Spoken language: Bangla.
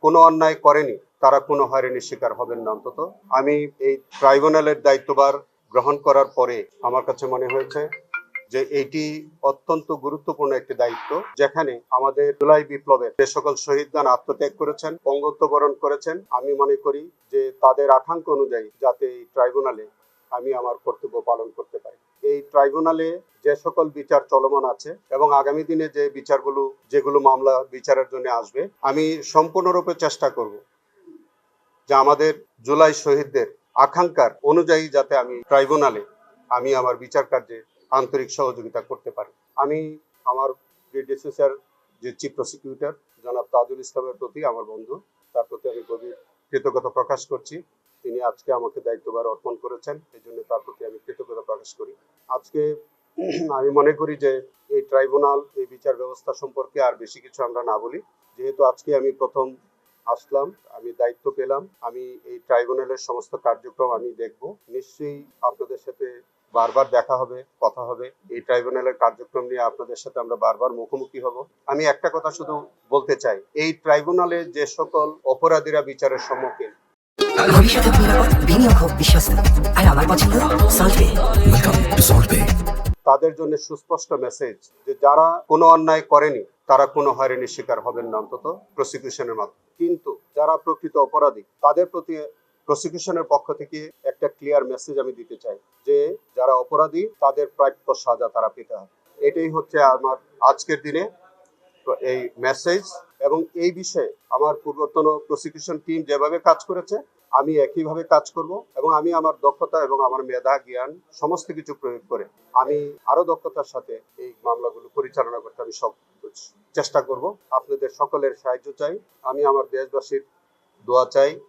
কোনো অন্যায় করেনি তারা কোনো হয়রানির শিকার হবেন না। অন্তত আমি এই ট্রাইব্যুনালের দায়িত্বভার গ্রহণ করার পরে আমার কাছে মনে হয়েছে যে এটি অত্যন্ত গুরুত্বপূর্ণ একটি দায়িত্ব, যেখানে আমাদের জুলাই বিপ্লবের যে সকল শহীদগণ আত্মত্যাগ করেছেন, পঙ্গুত্ব বরণ করেছেন, আমি মনে করি যে তাদের আকাঙ্ক্ষা অনুযায়ী যাতে এই ট্রাইব্যুনালে আমি আমার কর্তব্য পালন করতে পারি। এই ট্রাইব্যুনালে যে সকল বিচার চলমান আছে এবং আগামী দিনে যে বিচারগুলো যেগুলো মামলা বিচারের জন্য আসবে, আমি সম্পূর্ণরূপে চেষ্টা করব যে আমাদের জুলাই শহীদদের আকাঙ্ক্ষার অনুযায়ী যাতে আমি ট্রাইব্যুনালে আমি আমার বিচার কার্যে আন্তরিক সহযোগিতা করতে পারি। আমি আমার ডিসি স্যার যে চিফ প্রসিকিউটর জনাব তাজুল ইসলামের প্রতি, আমার বন্ধু, তার প্রতি আমি গভীর কৃতজ্ঞতা প্রকাশ করছি। তিনি আজকে আমাকে দায়িত্বভার অর্পণ করেছেন, এই জন্য তার প্রতি আমি কৃতজ্ঞতা প্রকাশ করি। আজকে আমি মনে করি যে এই ট্রাইব্যুনাল, এই বিচার ব্যবস্থা সম্পর্কে আর বেশি কিছু আমরা না বলি, যেহেতু আজকে আমি প্রথম আসলাম, আমি দায়িত্ব পেলাম, আমি এই ট্রাইব্যুনালের সমস্ত কার্যক্রম আমি দেখব। নিশ্চয়ই আপনাদের সাথে বারবার দেখা হবে, কথা হবে। এই ট্রাইব্যুনালের কার্যক্রম নিয়ে আপনাদের সাথে আমরা বারবার মুখোমুখি হব। আমি একটা কথা শুধু বলতে চাই, এই ট্রাইব্যুনালে যে সকল অপরাধীরা বিচারের সম্মুখীন, ভবিষ্যতে নিরাপদ, বিনিয়োগ হোক বিশ্বস্ত, আর আমার পছন্দ salt pay. Welcome to salt pay. তাদের জন্য সুস্পষ্ট মেসেজ যে যারা কোনো অন্যায় করেনি তারা কোনো হয়রানির শিকার হবেন না, অন্তত প্রসিকিউশনের মাধ্যমে। কিন্তু যারা প্রকৃত অপরাধী তাদের প্রতি প্রসিকিউশনের পক্ষ থেকে একটা ক্লিয়ার মেসেজ আমি দিতে চাই যে যারা অপরাধী তাদের প্রাপ্য সাজা তারা পেতে হবে। এটাই হচ্ছে আমার আজকের দিনে এই মেসেজ। এবং এই বিষয়ে আমার পূর্বতন প্রসিকিউশন টিম যেভাবে কাজ করেছে আমি একইভাবে কাজ করব, এবং আমি আমার দক্ষতা এবং আমার মেধা জ্ঞান সমস্ত কিছু প্রয়োগ করে আমি আরো দক্ষতার সাথে এই মামলাগুলো পরিচালনা করতে আমি সব চেষ্টা করব। আপনাদের সকলের সাহায্য চাই, আমি আমার দেশবাসীর দোয়া চাই।